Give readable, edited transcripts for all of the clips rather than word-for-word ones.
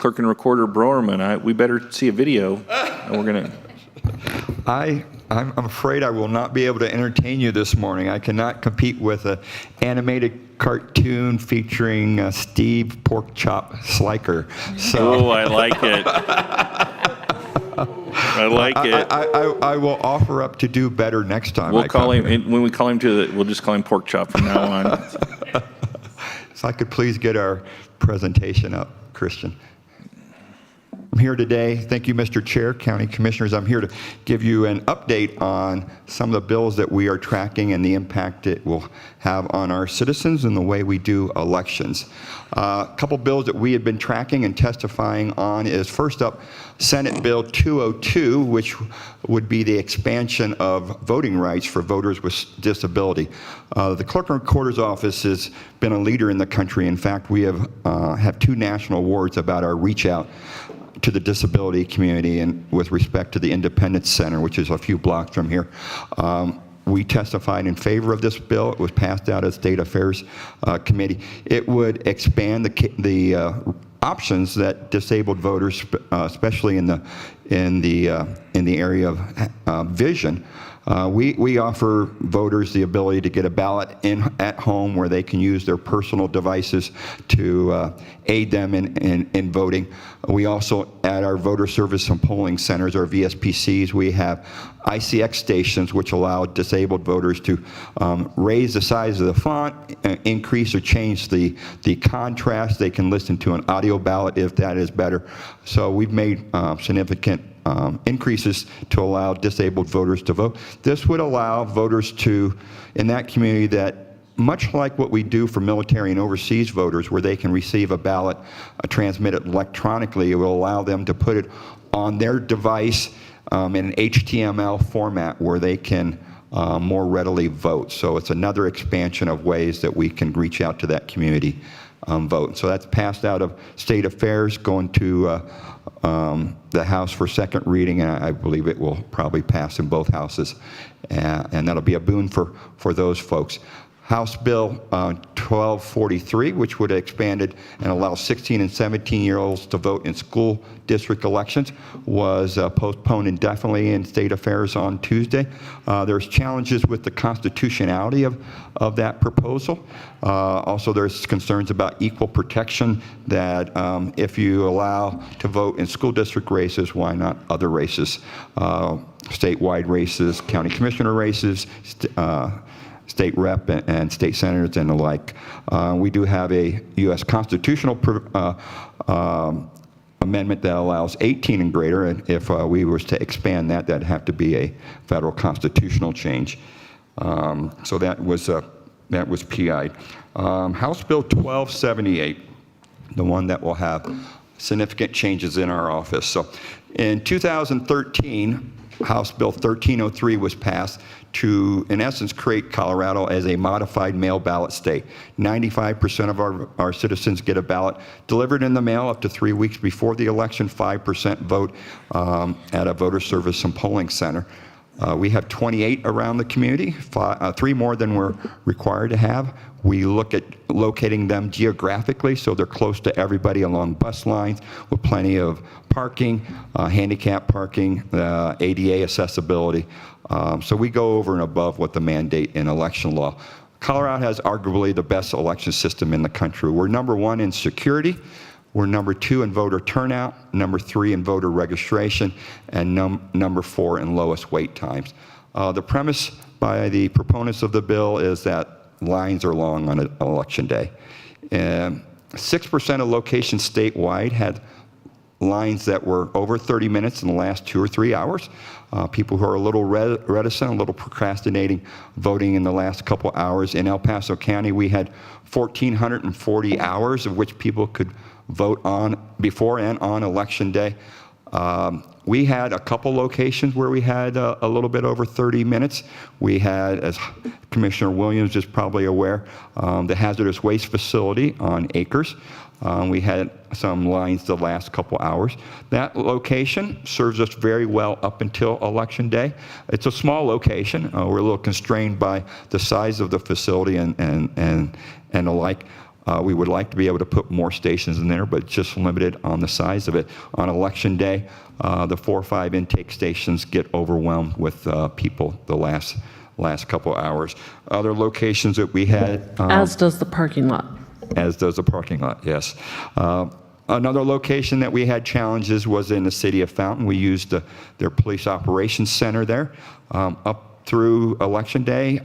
clerk and recorder Broerman. We better see a video. And we're gonna. I'm afraid I will not be able to entertain you this morning. I cannot compete with an animated cartoon featuring Steve Porkchop Sliker. So, I like it. I like it. I will offer up to do better next time. We'll call him when we call him we'll just call him Porkchop from now on. If I could please get our presentation up, Christian. I'm here today, thank you, Mr. Chair, County Commissioners. I'm here to give you an update on some of the bills that we are tracking and the impact it will have on our citizens and the way we do elections. A couple bills that we have been tracking and testifying on is, first up, Senate Bill 202, which would be the expansion of voting rights for voters with disability. The Clerk and Recorder's Office has been a leader in the country. In fact, we have 2 national awards about our reach out to the disability community and with respect to the Independence Center, which is a few blocks from here. We testified in favor of this bill. It was passed out at State Affairs Committee. It would expand the options that disabled voters, especially in the area of vision. We offer voters the ability to get a ballot at home where they can use their personal devices to aid them in voting. We also, at our voter service and polling centers, our VSPCs, we have ICX stations which allow disabled voters to raise the size of the font, increase or change the contrast. They can listen to an audio ballot if that is better. So we've made significant increases to allow disabled voters to vote. This would allow voters in that community that, much like what we do for military and overseas voters, where they can receive a ballot transmitted electronically, it will allow them to put it on their device in an HTML format where they can more readily vote. So it's another expansion of ways that we can reach out to that community vote. So that's passed out of State Affairs, going to the House for second reading, and I believe it will probably pass in both houses, and that'll be a boon for those folks. House Bill 1243, which would have expanded and allow 16 and 17-year-olds to vote in school district elections, was postponed indefinitely in State Affairs on Tuesday. There's challenges with the constitutionality of that proposal. Also, there's concerns about equal protection, that if you allow to vote in school district races, why not other races? Statewide races, county commissioner races, state rep and state senators and the like. We do have a U.S. constitutional amendment that allows 18 and greater, and if we were to expand that, that'd have to be a federal constitutional change. So that was PI'd. House Bill 1278, the one that will have significant changes in our office. So in 2013, House Bill 1303 was passed to, in essence, create Colorado as a modified mail ballot state. 95% of our citizens get a ballot delivered in the mail up to 3 weeks before the election, 5% vote at a voter service and polling center. We have 28 around the community, 3 more than we're required to have. We look at locating them geographically so they're close to everybody along bus lines with plenty of parking, handicap parking, ADA accessibility. So we go over and above what the mandate in election law. Colorado has arguably the best election system in the country. We're number 1 in security. We're number 2 in voter turnout, number 3 in voter registration, and number 4 in lowest wait times. The premise by the proponents of the bill is that lines are long on election day. 6% of locations statewide had lines that were over 30 minutes in the last 2 or 3 hours. People who are a little reticent, a little procrastinating voting in the last couple hours. In El Paso County, we had 1,440 hours of which people could vote on before and on election day. We had a couple locations where we had a little bit over 30 minutes. We had, as Commissioner Williams is probably aware, the hazardous waste facility on Acres. We had some lines the last couple hours. That location serves us very well up until Election Day. It's a small location. We're a little constrained by the size of the facility and the like. We would like to be able to put more stations in there, but just limited on the size of it. On election day, the 4 or 5 intake stations get overwhelmed with people the last couple hours. Other locations that we had... As does the parking lot. As does the parking lot, yes. Another location that we had challenges was in the city of Fountain. We used their police operations center there. Up through election day,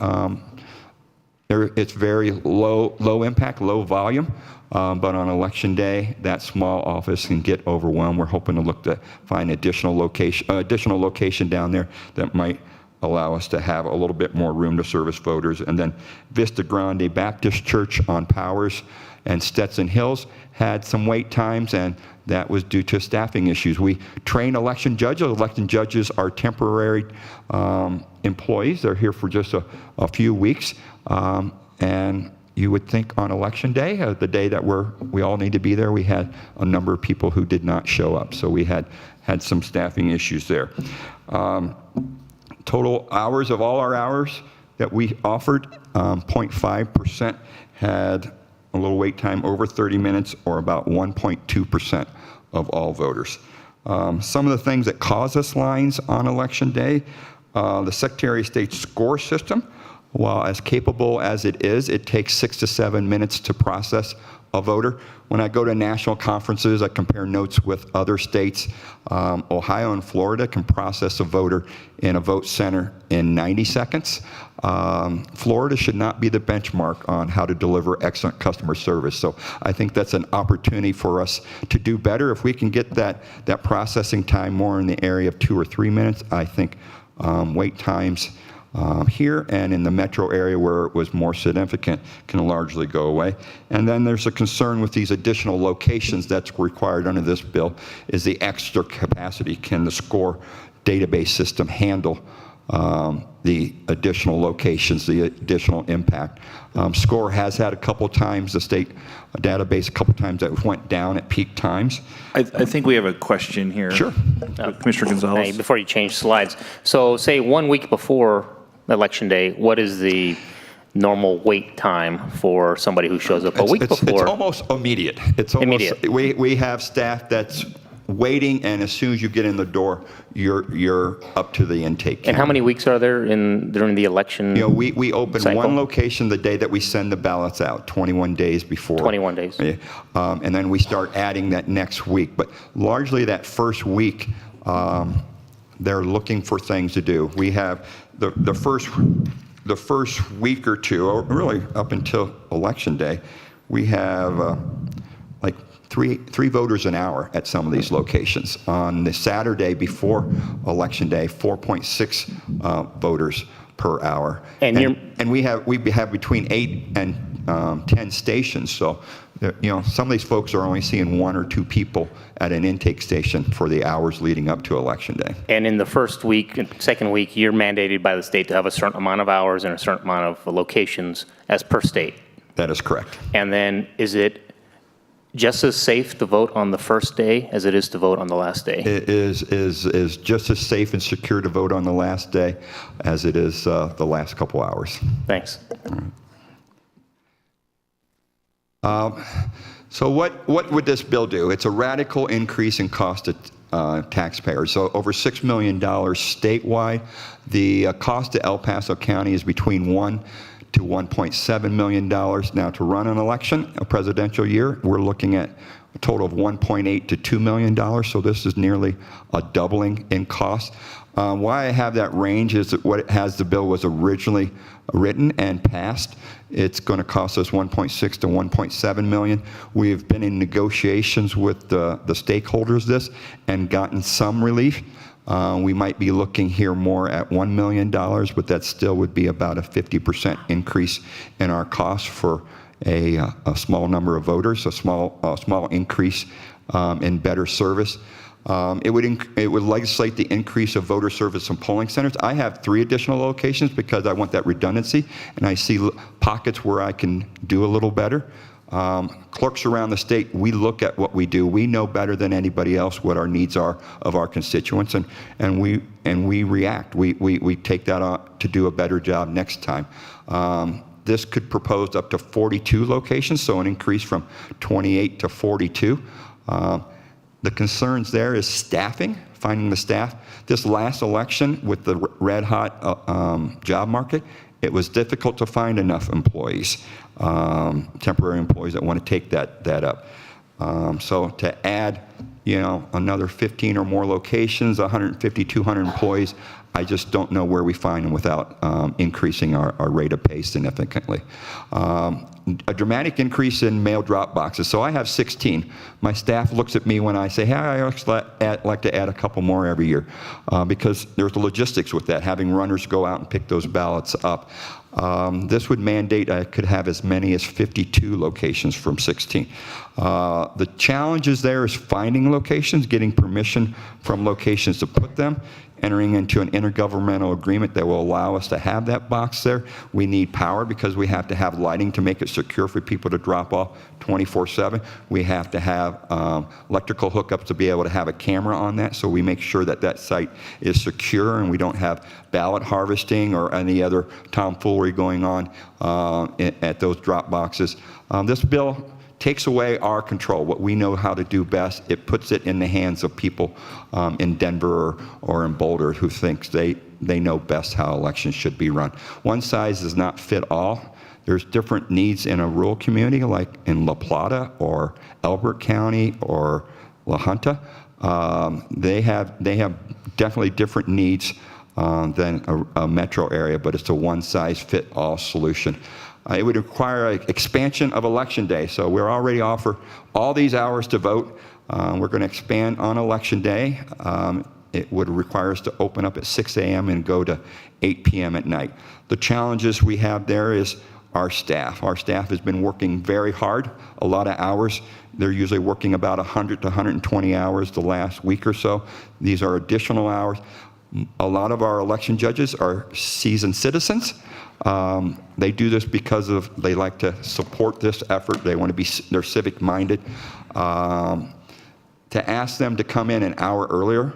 it's very low impact, low volume. But on election day, that small office can get overwhelmed. We're hoping to look to find additional location down there that might allow us to have a little bit more room to service voters. And then Vista Grande Baptist Church on Powers and Stetson Hills had some wait times, and that was due to staffing issues. We train election judges. Election judges are temporary employees. They're here for just a few weeks. And you would think on election day, the day that we all need to be there, we had a number of people who did not show up. So we had some staffing issues there. Total hours of all our hours that we offered, 0.5% had a little wait time over 30 minutes, or about 1.2% of all voters. Some of the things that cause us lines on election day, the Secretary of State's score system, while as capable as it is, it takes 6 to 7 minutes to process a voter. When I go to national conferences, I compare notes with other states. Ohio and Florida can process a voter in a vote center in 90 seconds. Florida should not be the benchmark on how to deliver excellent customer service. So I think that's an opportunity for us to do better. If we can get that processing time more in the area of 2 or 3 minutes, I think wait times here and in the metro area where it was more significant can largely go away. And then there's a concern with these additional locations that's required under this bill is the extra capacity. Can the SCORE database system handle the additional locations, the additional impact? SCORE has had a couple times, the state database a couple times that went down at peak times. I think we have a question here. Sure. Commissioner Gonzalez. Hey, before you change slides, so say 1 week before Election Day, what is the normal wait time for somebody who shows up a week before? It's almost immediate. It's almost immediate. We have staff that's waiting, and as soon as you get in the door, you're up to the intake count. And how many weeks are there during the election? You know, we open cycle? one location the day that we send the ballots out, 21 days before. 21 days. And then we start adding that next week. But largely that first week, they're looking for things to do. We have the first week or two, or really up until Election Day, we have like three voters an hour at some of these locations. On the Saturday before Election Day, 4.6 voters per hour. And we have between 8 and 10 stations. So, you know, some of these folks are only seeing 1 or 2 people at an intake station for the hours leading up to Election Day. And in the first week and second week, you're mandated by the state to have a certain amount of hours and a certain amount of locations as per state. That is correct. And then is it just as safe to vote on the first day as it is to vote on the last day? It is just as safe and secure to vote on the last day as it is the last couple hours. Thanks. So what would this bill do? It's a radical increase in cost to taxpayers. So over $6 million statewide. The cost to El Paso County is between $1 to $1.7 million. Now, to run an election, a presidential year, we're looking at a total of $1.8 to $2 million. So this is nearly a doubling in cost. Why I have that range is that what it has, the bill was originally written and passed. It's going to cost us $1.6 to $1.7 million. We've been in negotiations with the stakeholders this and gotten some relief. We might be looking here more at $1 million, but that still would be about a 50% increase in our costs for a small number of voters, a small increase in better service. It would legislate the increase of voter service and polling centers. I have 3 additional locations because I want that redundancy, and I see pockets where I can do a little better. Clerks around the state, we look at what we do. We know better than anybody else what our needs are of our constituents, and we react. We take that on to do a better job next time. This could propose up to 42 locations, so an increase from 28 to 42. The concerns there is staffing, finding the staff. This last election with the red-hot job market, it was difficult to find enough employees, temporary employees that want to take that up. So to add, another 15 or more locations, 150, 200 employees, I just don't know where we find them without increasing our rate of pay significantly. A dramatic increase in mail drop boxes. So I have 16. My staff looks at me when I say, hey, I like to add a couple more every year because there's the logistics with that, having runners go out and pick those ballots up. This would mandate I could have as many as 52 locations from 16. The challenges there is finding locations, getting permission from locations to put them, entering into an intergovernmental agreement that will allow us to have that box there. We need power because we have to have lighting to make it secure for people to drop off 24/7. We have to have electrical hookups to be able to have a camera on that, so we make sure that that site is secure and we don't have ballot harvesting or any other tomfoolery going on at those drop boxes. This bill takes away our control, what we know how to do best. It puts it in the hands of people in Denver or in Boulder who think they know best how elections should be run. One size does not fit all. There's different needs in a rural community like in La Plata or Elbert County or La Junta. They have definitely different needs than a metro area, but it's a one-size-fit-all solution. It would require an expansion of Election Day. So we're already offer all these hours to vote. We're going to expand on Election Day. It would require us to open up at 6 a.m. and go to 8 p.m. at night. The challenges we have there is our staff. Our staff has been working very hard, a lot of hours. They're usually working about 100 to 120 hours the last week or so. These are additional hours. A lot of our election judges are seasoned citizens. They do this because they like to support this effort. They want to be, they're civic minded. To ask them to come in an hour earlier,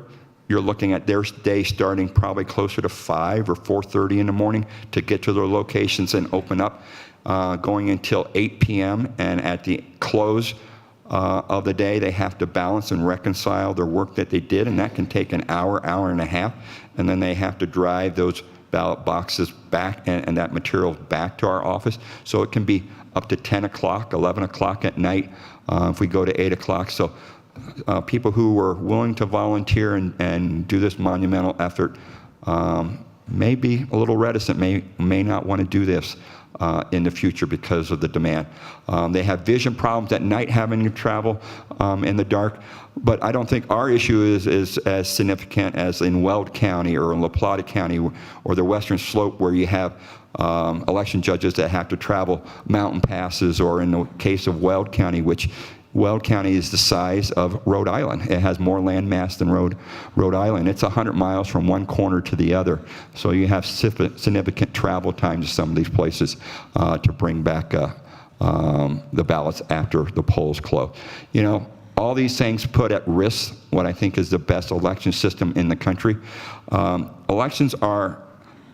you're looking at their day starting probably closer to 5 or 4:30 in the morning to get to their locations and open up, going until 8 p.m. And at the close of the day, they have to balance and reconcile their work that they did, and that can take an hour, hour and a half, and then they have to drive those ballot boxes back and that material back to our office. So it can be up to 10 o'clock, 11 o'clock at night if we go to 8 o'clock. So people who were willing to volunteer and do this monumental effort may be a little reticent, may not want to do this in the future because of the demand. They have vision problems at night having to travel in the dark, but I don't think our issue is as significant as in Weld County or in La Plata County or the Western Slope where you have election judges that have to travel mountain passes, or in the case of Weld County, which Weld County is the size of Rhode Island. It has more land mass than Rhode Island. It's 100 miles from one corner to the other. So you have significant travel time to some of these places to bring back the ballots after the polls close. All these things put at risk what I think is the best election system in the country. Elections are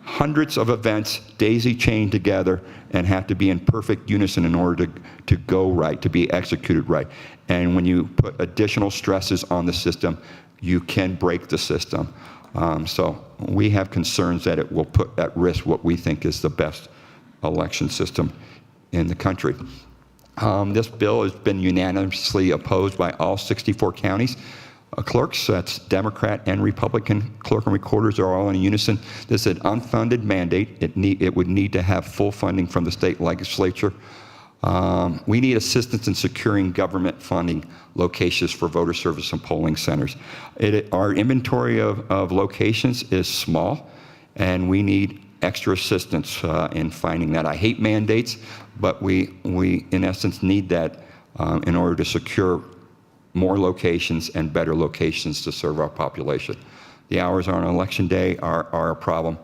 hundreds of events daisy-chained together and have to be in perfect unison in order to go right, to be executed right. And when you put additional stresses on the system, you can break the system. So we have concerns that it will put at risk what we think is the best election system in the country. This bill has been unanimously opposed by all 64 counties. Clerks, that's Democrat and Republican clerk and recorders, are all in unison. This is an unfunded mandate. It would need to have full funding from the state legislature. We need assistance in securing government funding locations for voter service and polling centers. Our inventory of locations is small, and we need extra assistance in finding that. I hate mandates, but we in essence need that in order to secure more locations and better locations to serve our population. The hours on election day are a problem.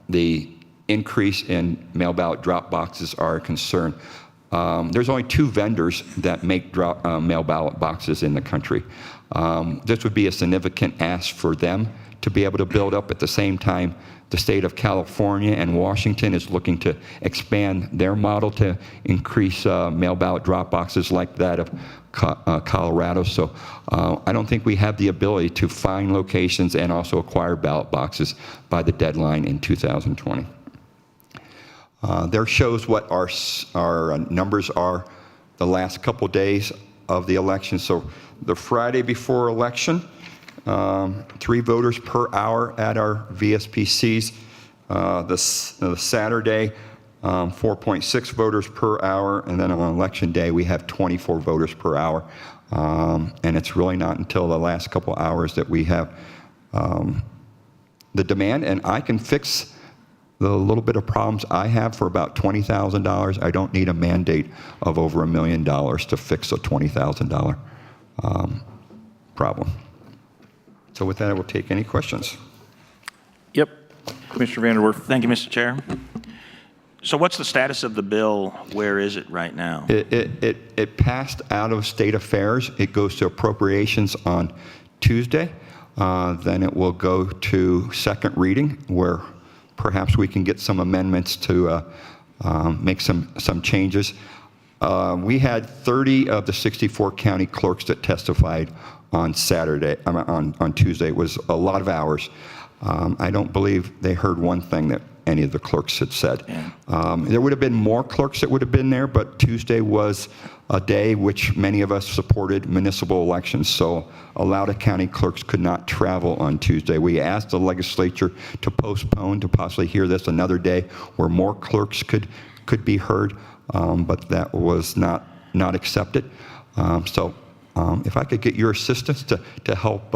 The increase in mail ballot drop boxes are a concern. There's only 2 vendors that make mail ballot boxes in the country. This would be a significant ask for them to be able to build up. At the same time, the state of California and Washington is looking to expand their model to increase mail ballot drop boxes like that of Colorado. So I don't think we have the ability to find locations and also acquire ballot boxes by the deadline in 2020. There shows what our numbers are the last couple days of the election. So the Friday before election, 3 voters per hour at our VSPCs. The Saturday, 4.6 voters per hour, and then on election day we have 24 voters per hour. And it's really not until the last couple hours that we have the demand, and I can fix the little bit of problems I have for about $20,000. I don't need a mandate of over $1 million to fix a $20,000 problem. So with that, I will take any questions. Yep. Commissioner Vanderwerf. Thank you, Mr. Chair. So what's the status of the bill? Where is it right now? It passed out of state affairs. It goes to appropriations on Tuesday. Then it will go to second reading, where perhaps we can get some amendments to make some changes. We had 30 of the 64 county clerks that testified on Tuesday. It was a lot of hours. I don't believe they heard one thing that any of the clerks had said. Yeah. There would have been more clerks that would have been there, but Tuesday was a day which many of us supported municipal elections, so a lot of county clerks could not travel on Tuesday. We asked the legislature to postpone, to possibly hear this another day where more clerks could be heard, but that was not accepted. If I could get your assistance to help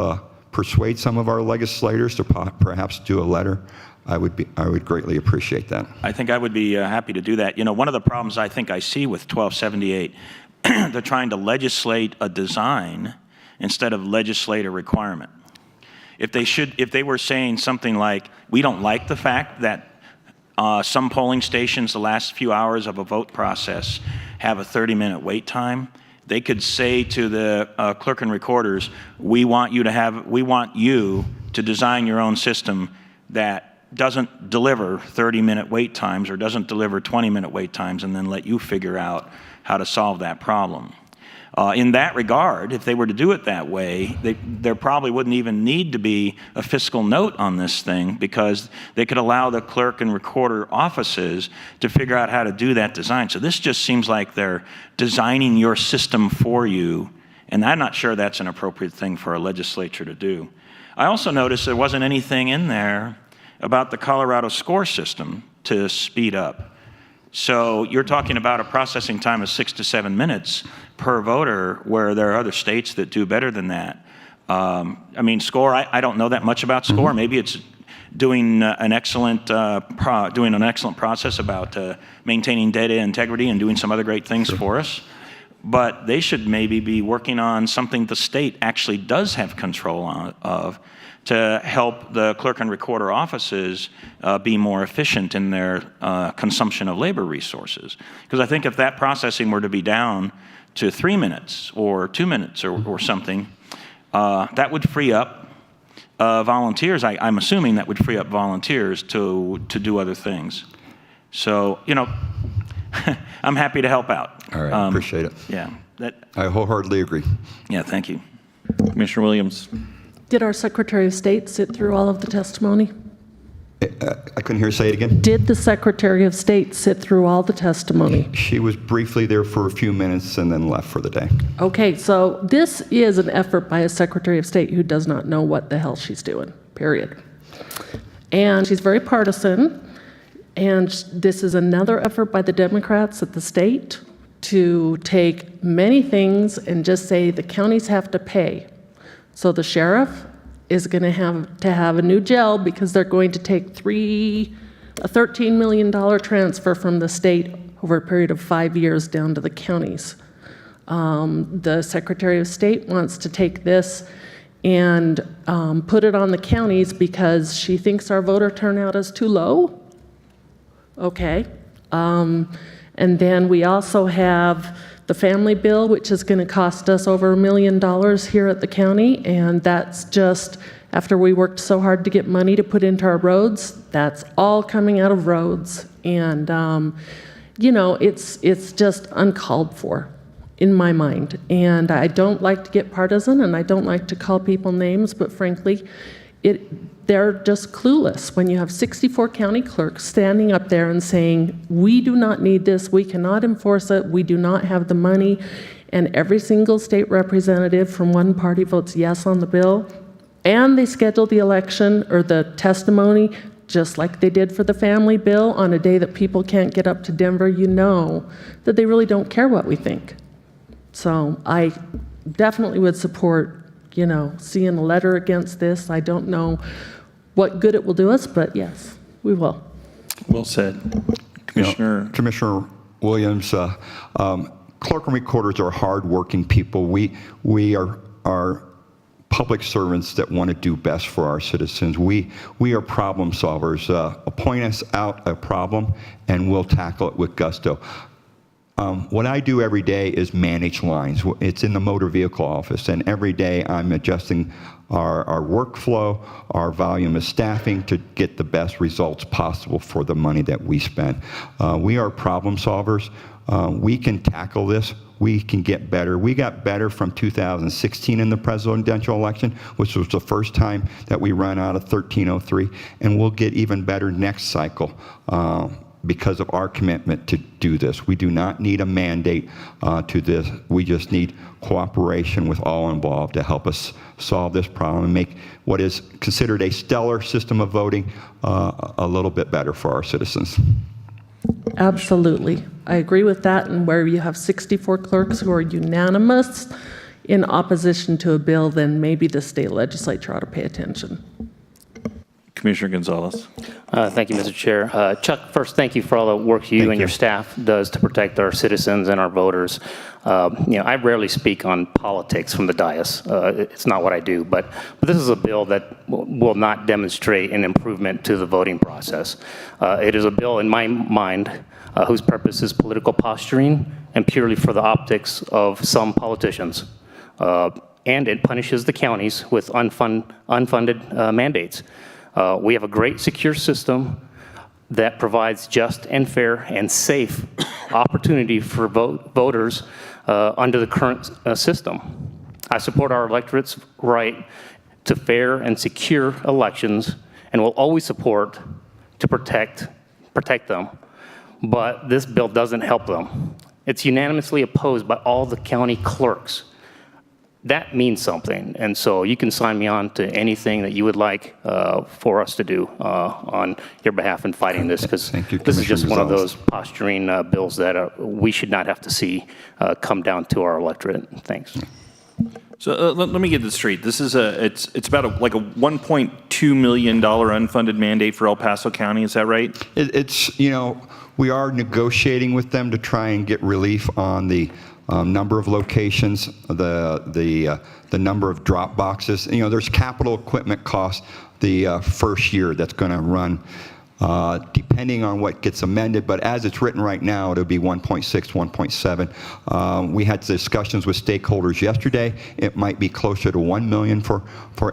persuade some of our legislators to perhaps do a letter, I would greatly appreciate that. I think I would be happy to do that. You know, one of the problems I think I see with 1278, they're trying to legislate a design instead of legislate a requirement. If they were saying something like, we don't like the fact that some polling stations, the last few hours of a vote process, have a 30-minute wait time, they could say to the clerk and recorders, we want you to design your own system that doesn't deliver 30-minute wait times or doesn't deliver 20-minute wait times, and then let you figure out how to solve that problem. In that regard, if they were to do it that way, there probably wouldn't even need to be a fiscal note on this thing, because they could allow the clerk and recorder offices to figure out how to do that design. So this just seems like they're designing your system for you, and I'm not sure that's an appropriate thing for a legislature to do. I also noticed there wasn't anything in there about the Colorado score system to speed up. So you're talking about a processing time of 6 to 7 minutes per voter, where there are other states that do better than that. I mean, score, I don't know that much about score. Mm-hmm. Maybe it's doing an excellent process about maintaining data integrity and doing some other great things for us. But they should maybe be working on something the state actually does have control of, to help the clerk and recorder offices be more efficient in their consumption of labor resources. Because I think if that processing were to be down to 3 minutes or 2 minutes or something, that would free up volunteers. I'm assuming that would free up volunteers to do other things. So, you know, I'm happy to help out. All right, appreciate it. Yeah. I wholeheartedly agree. Yeah, thank you. Commissioner Williams. Did our Secretary of State sit through all of the testimony? I couldn't hear you say it again. Did the Secretary of State sit through all the testimony? She was briefly there for a few minutes and then left for the day. Okay, so this is an effort by a Secretary of State who does not know what the hell she's doing, period. And she's very partisan, and this is another effort by the Democrats at the state to take many things and just say the counties have to pay. So the sheriff is going to have a new jail because they're going to take a $13 million transfer from the state over a period of 5 years down to the counties. The Secretary of State wants to take this and put it on the counties because she thinks our voter turnout is too low. Okay. And And then we also have the family bill, which is going to cost us over $1 million here at the county, and that's just after we worked so hard to get money to put into our roads. That's all coming out of roads, and you know, it's just uncalled for in my mind. And I don't like to get partisan, and I don't like to call people names, but frankly, they're just clueless when you have 64 county clerks standing up there and saying, we do not need this, we cannot enforce it, we do not have the money, and every single state representative from one party votes yes on the bill, and they schedule the election or the testimony just like they did for the family bill on a day that people can't get up to Denver. You know that they really don't care what we think. So I definitely would support, you know, seeing a letter against this. I don't know what good it will do us, but yes, we will. Well said. Commissioner Williams, clerk and recorders are hardworking people. We are public servants that want to do best for our citizens. We are problem solvers. Point us out a problem, and we'll tackle it with gusto. What I do every day is manage lines. It's in the motor vehicle office, and every day I'm adjusting our workflow, our volume of staffing to get the best results possible for the money that we spend. We are problem solvers. We can tackle this. We can get better. We got better from 2016 in the presidential election, which was the first time that we ran out of 1303, and we'll get even better next cycle. Because of our commitment to do this. We do not need a mandate to this. We just need cooperation with all involved to help us solve this problem and make what is considered a stellar system of voting a little bit better for our citizens. Absolutely. I agree with that, and where you have 64 clerks who are unanimous in opposition to a bill, then maybe the state legislature ought to pay attention. Commissioner Gonzalez. Thank you, Mr. Chair. Chuck, first, thank you for all the work you and your staff does to protect our citizens and our voters. You know, I rarely speak on politics from the dais. It's not what I do, but this is a bill that will not demonstrate an improvement to the voting process. It is a bill, in my mind, whose purpose is political posturing and purely for the optics of some politicians. And it punishes the counties with unfunded mandates. We have a great secure system that provides just and fair and safe opportunity for voters under the current system. I support our electorate's right to fair and secure elections and will always support to protect them. But this bill doesn't help them. It's unanimously opposed by all the county clerks. That means something, and so you can sign me on to anything that you would like for us to do on your behalf in fighting this, because this is just one of those posturing bills that we should not have to see come down to our electorate. Thanks. So let me get this straight. This is it's about like a $1.2 million unfunded mandate for El Paso County. Is that right? It's, you know, we are negotiating with them to try and get relief on the number of locations, the number of drop boxes. You know, there's capital equipment costs the first year that's going to run, depending on what gets amended. But as it's written right now, it'll be 1.6, 1.7. We had discussions with stakeholders yesterday. It might be closer to $1 million for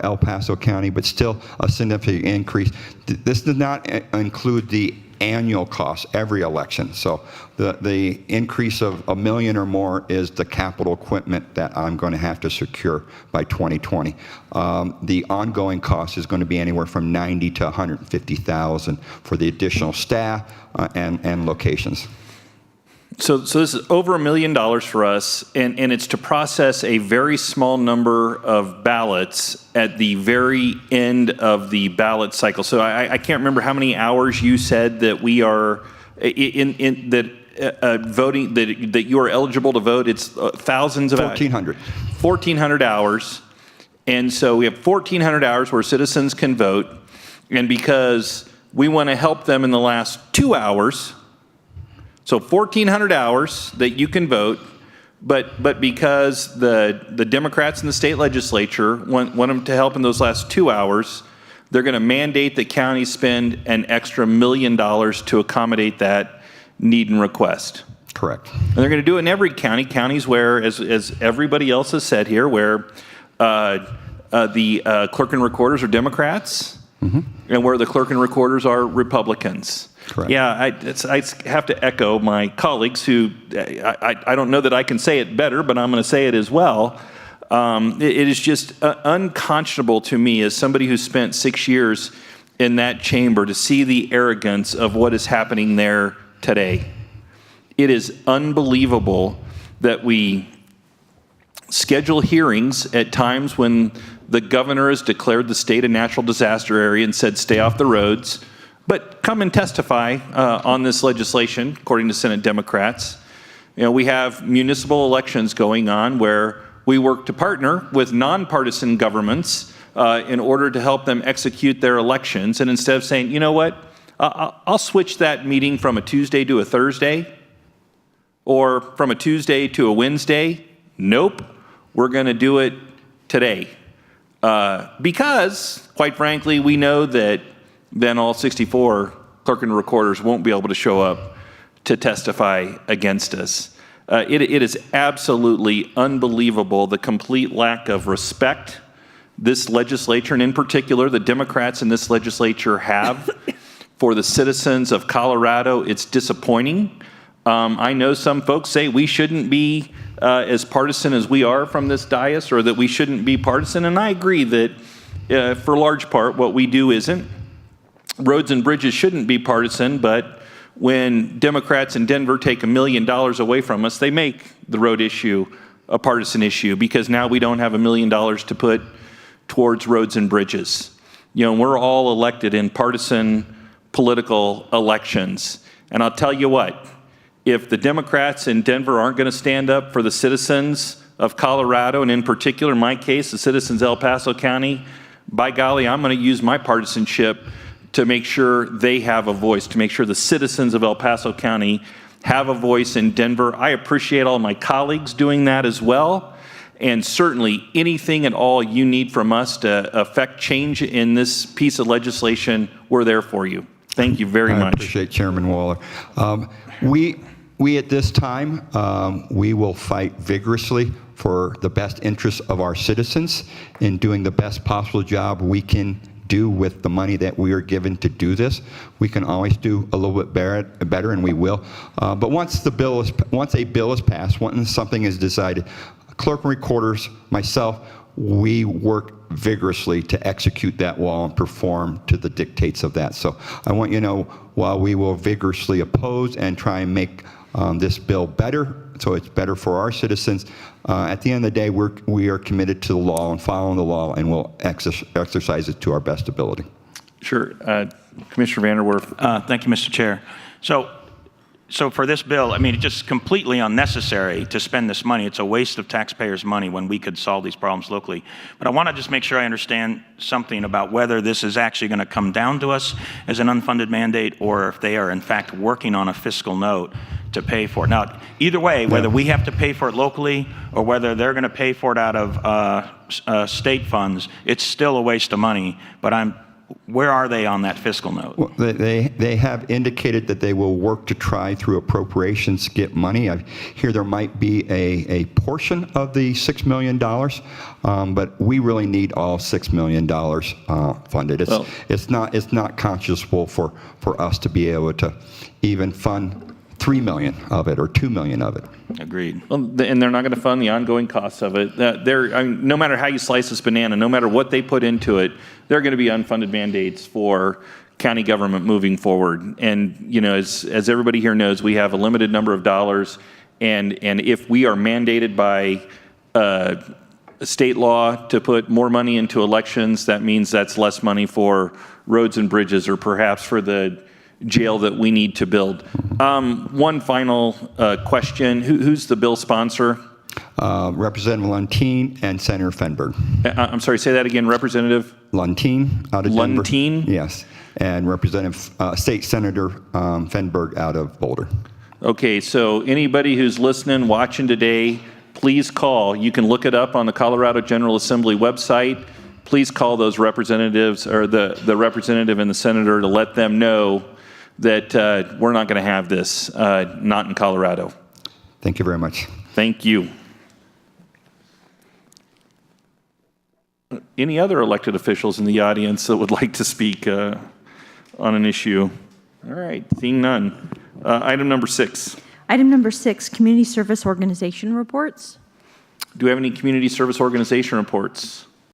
El Paso County, but still a significant increase. This does not include the annual cost every election. So the increase of $1 million or more is the capital equipment that I'm going to have to secure by 2020. The ongoing cost is going to be anywhere from $90,000 to $150,000 for the additional staff and locations. So this is over $1 million for us, and it's to process a very small number of ballots at the very end of the ballot cycle. So I can't remember how many hours you said that we are in that voting, that you are eligible to vote. It's thousands of 1,400. 1,400 hours, and so we have 1,400 hours where citizens can vote, and because we want to help them in the last 2 hours. So 1,400 hours that you can vote, but because the Democrats in the state legislature want them to help in those last 2 hours, they're going to mandate that counties spend an extra $1 million to accommodate that need and request. Correct. And they're going to do it in every county, counties where, as everybody else has said here, where the clerk and recorders are Democrats and where the clerk and recorders are Republicans. Correct. Yeah, I have to echo my colleagues who, I don't know that I can say it better, but I'm going to say it as well. It is just unconscionable to me as somebody who spent 6 years in that chamber to see the arrogance of what is happening there today. It is unbelievable that we schedule hearings at times when the governor has declared the state a natural disaster area and said stay off the roads, but come and testify on this legislation, according to Senate Democrats. You know, we have municipal elections going on where we work to partner with nonpartisan governments in order to help them execute their elections. And instead of saying, you know what, I'll switch that meeting from a Tuesday to a Thursday, or from a Tuesday to a Wednesday, nope, we're going to do it today. Because, quite frankly, we know that then all 64 clerk and recorders won't be able to show up to testify against us. It is absolutely unbelievable, the complete lack of respect this legislature, and in particular the Democrats in this legislature, have for the citizens of Colorado. It's disappointing. I know some folks say we shouldn't be as partisan as we are from this dais, or that we shouldn't be partisan, and I agree that for large part what we do isn't. Roads and bridges shouldn't be partisan, but when Democrats in Denver take $1 million away from us, they make the road issue a partisan issue, because now we don't have $1 million to put towards roads and bridges. You know, we're all elected in partisan political elections. And I'll tell you what, if the Democrats in Denver aren't going to stand up for the citizens of Colorado, and in particular, in my case, the citizens of El Paso County, by golly, I'm going to use my partisanship to make sure they have a voice, to make sure the citizens of El Paso County have a voice in Denver. I appreciate all my colleagues doing that as well. And certainly anything at all you need from us to affect change in this piece of legislation, we're there for you. Thank you very much. I appreciate Chairman Waller. We at this time, we will fight vigorously for the best interests of our citizens in doing the best possible job we can do with the money that we are given to do this. We can always do a little bit better, and we will. But once a bill is passed, once something is decided, clerk and recorders, myself, we work vigorously to execute that law and perform to the dictates of that. So I want you to know, while we will vigorously oppose and try and make this bill better, so it's better for our citizens, at the end of the day, we are committed to the law and following the law, and we'll exercise it to our best ability. Sure. Commissioner Vanderwerf. Thank you, Mr. Chair. So for this bill, I mean, it's just completely unnecessary to spend this money. It's a waste of taxpayers' money when we could solve these problems locally. But I want to just make sure I understand something about whether this is actually going to come down to us as an unfunded mandate, or if they are in fact working on a fiscal note to pay for it. Now, either way, whether we have to pay for it locally or whether they're going to pay for it out of state funds, it's still a waste of money. But where are they on that fiscal note? Well, they have indicated that they will work to try through appropriations to get money. I hear there might be a portion of the $6 million, but we really need all $6 million funded. It's not conscionable for us to be able to even fund $3 million of it or $2 million of it. Agreed. Well, and they're not going to fund the ongoing costs of it. No matter how you slice this banana, no matter what they put into it, there are going to be unfunded mandates for county government moving forward. And you know, as everybody here knows, we have a limited number of dollars, and if we are mandated by state law to put more money into elections, that means that's less money for roads and bridges, or perhaps for the jail that we need to build. One final question. Who's the bill sponsor? Representative Luntine and Senator Fenberg. I'm sorry, say that again, Representative? Luntine out of Denver. Luntine? Yes, and Representative State Senator Fenberg out of Boulder. Okay, so anybody who's listening, watching today, please call. You can look it up on the Colorado General Assembly website. Please call those representatives, or the representative and the senator, to let them know that we're not going to have this, not in Colorado. Thank you very much. Thank you. Any other elected officials in the audience that would like to speak on an issue? All right, seeing none. Item number 6. Item number 6, community service organization reports. Do we have any community service organization reports?